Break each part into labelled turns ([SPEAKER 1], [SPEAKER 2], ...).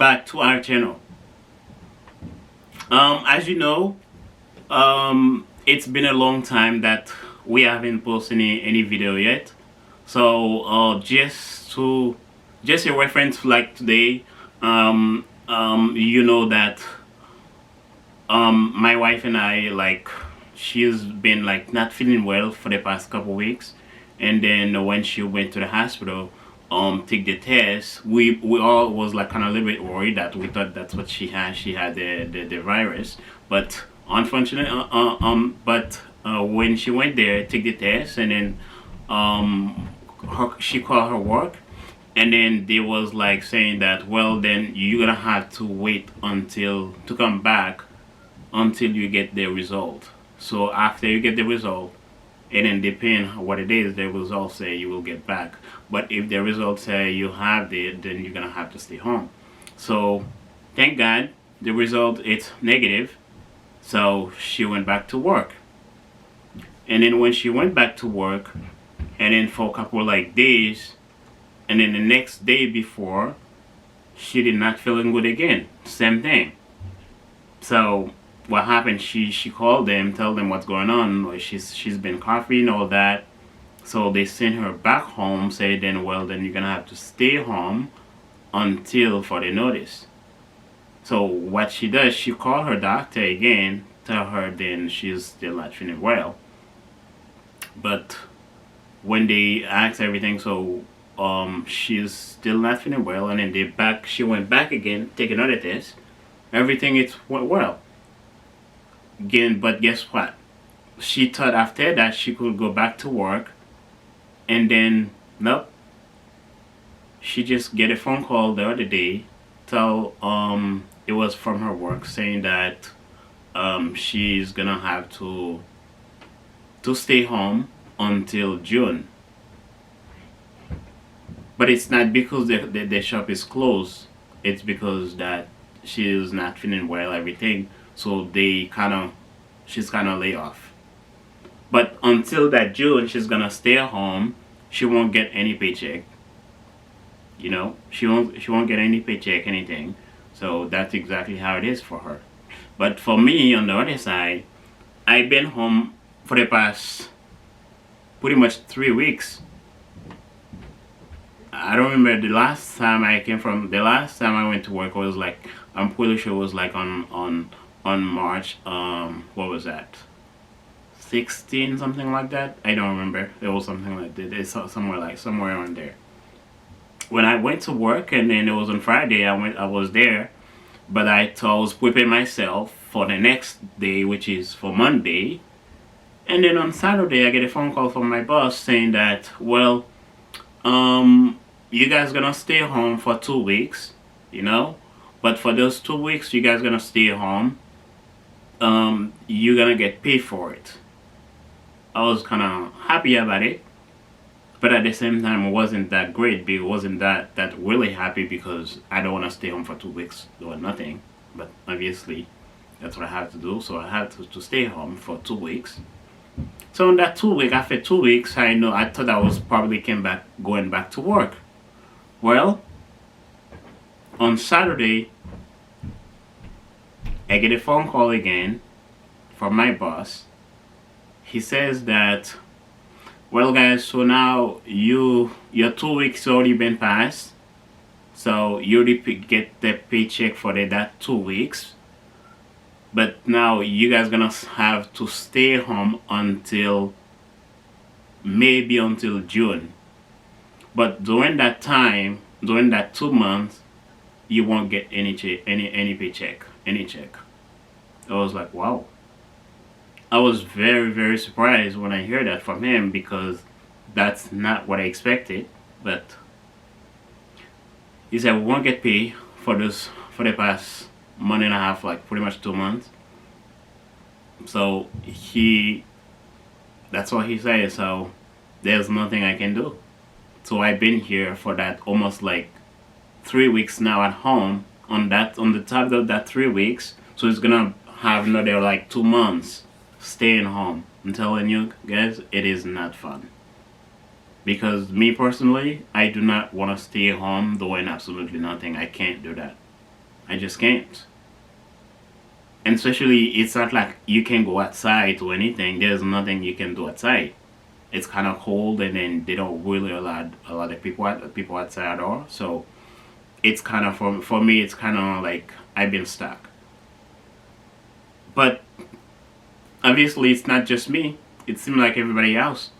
[SPEAKER 1] back to our channel. As you know, it's been a long time that we haven't posted any video yet. So just a reference, like today, you know that my wife and I, like, she's been like not feeling well for the past couple weeks, and then when she went to the hospital take the test, we all was like kind of a little bit worried, that we thought that's what she had the virus. But unfortunately, when she went there take the test, and then she called her work, and then they was like saying that, well, then you're gonna have to wait until to come back until you get the result. So after you get the result, and then depending on what it is, the results say you will get back. But if the results say you have it, then you're gonna have to stay home. So thank God the result it's negative. So she went back to work. And then when she went back to work, and then for a couple of like days, and then the next day before, she did not feeling good again. Same thing. So what happened? She called them, tell them what's going on. Like, she's been coughing, all that. So they sent her back home. Say then, well, then you're gonna have to stay home until further notice. So what she does, she called her doctor again, tell her then she's still not feeling well. But when they asked everything, so she's still not feeling well, and then she went back again, take another test. Everything it went well. Again, but guess what? She thought after that she could go back to work, and then nope. She just get a phone call the other day, tell it was from her work, saying that she's gonna have to stay home until June. But it's not because the shop is closed. It's because that she is not feeling well, everything. So she's kind of lay off. But until that June, she's gonna stay at home. She won't get any paycheck. You know, she won't get any paycheck, anything. So that's exactly how it is for her. But for me, on the other side, I've been home for the past pretty much 3 weeks. I don't remember the last time I came from. The last time I went to work was like, I'm pretty sure it was like on March. What was that? 16, something like that. I don't remember. It was something like that. It's somewhere around there. When I went to work, and then it was on Friday. I was there, but I was preparing myself for the next day, which is for Monday. And then on Saturday, I get a phone call from my boss saying that, well, you guys gonna stay home for 2 weeks, you know, but for those 2 weeks you guys gonna stay home, you're gonna get paid for it. I was kind of happy about it, but at the same time it wasn't that great. It wasn't that really happy, because I don't want to stay home for 2 weeks doing nothing. But obviously that's what I have to do, so I had to stay home for 2 weeks. So in that 2 week, after 2 weeks, I thought I was probably going back to work. Well, on Saturday, I get a phone call again from my boss. He says that, well, guys, so now your 2 weeks already been passed, so you already get the paycheck for that 2 weeks. But now you guys gonna have to stay home maybe until June. But during that time, during that 2 months, you won't get any paycheck, any check. I was like, wow. I was very, very surprised when I heard that from him, because that's not what I expected. But he said we won't get paid for the past month and a half, like pretty much 2 months. So that's what he said. So there's nothing I can do. So I've been here for that almost like 3 weeks now at home. On the top of that 3 weeks, so it's gonna have another like 2 months staying home. I'm telling you guys, it is not fun. Because me personally, I do not want to stay home doing absolutely nothing. I can't do that. I just can't. And especially, it's not like you can go outside or anything. There's nothing you can do outside. It's kind of cold, and then they don't really allow a lot of people outside at all. So it's kind of for me. It's kind of like I've been stuck. But obviously, it's not just me. It seems like everybody else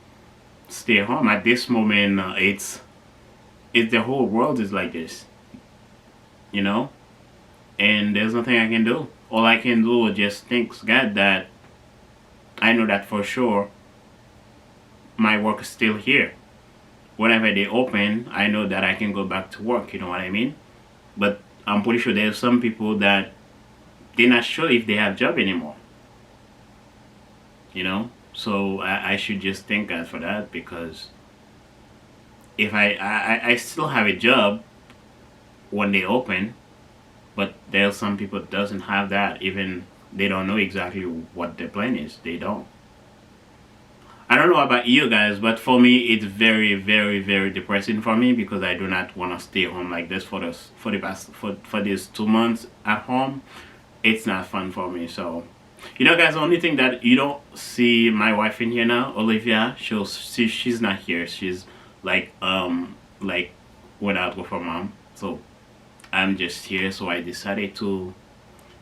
[SPEAKER 1] stay home at this moment. It's the whole world is like this, you know. And there's nothing I can do. All I can do is just thank God that I know that for sure my work is still here. Whenever they open, I know that I can go back to work, you know what I mean? But I'm pretty sure there's some people that they're not sure if they have job anymore. You know? So I should just thank God for that, because if I still have a job when they open, but there's some people that doesn't have that. Even they don't know exactly what their plan is. They don't. I don't know about you guys, but for me, it's very, very, very depressing for me, because I do not want to stay home like this for these 2 months at home. It's not fun for me. So, you know, guys, the only thing that you don't see my wife in here now, Olivia, she's not here. She's like went out with her mom. So I'm just here. So I decided to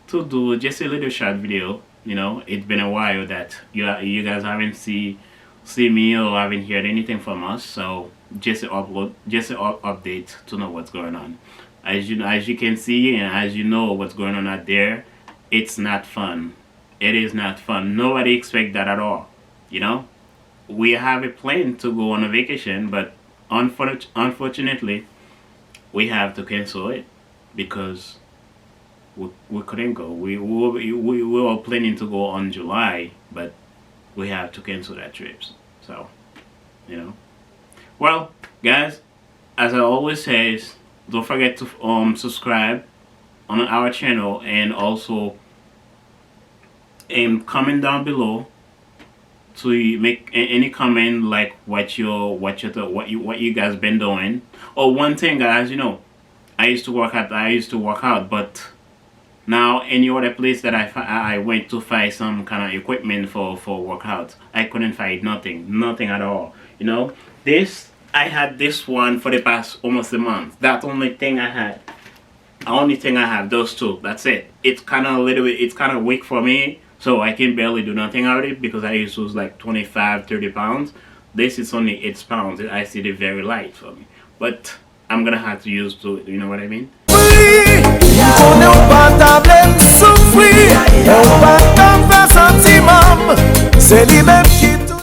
[SPEAKER 1] do just a little short video. You know, it's been a while that you guys haven't see me or haven't heard anything from us. So just an update to know what's going on. As you can see, and as you know what's going on out there, it's not fun. It is not fun. Nobody expect that at all. You know, we have a plan to go on a vacation, but unfortunately, we have to cancel it because we couldn't go. We were planning to go on July, but we have to cancel that trip. So, you know. Well, guys, as I always say, don't forget to subscribe on our channel, and also comment down below to make any comment, like what you guys been doing. Or one thing, guys, you know, I used to work out, but now any other place that I went to find some kind of equipment for workout, I couldn't find nothing at all. You know, I had this one for the past almost a month. That's the only thing I had. The only thing I have, those two. That's it. It's kind of weak for me, so I can barely do nothing out of it, because I used to use like 25-30 pounds. This is only 8 pounds. I see it very light for me, but I'm gonna have to use to it. You know what I mean?
[SPEAKER 2] On est au pas souffrir, on va comme ça sentiment, c'est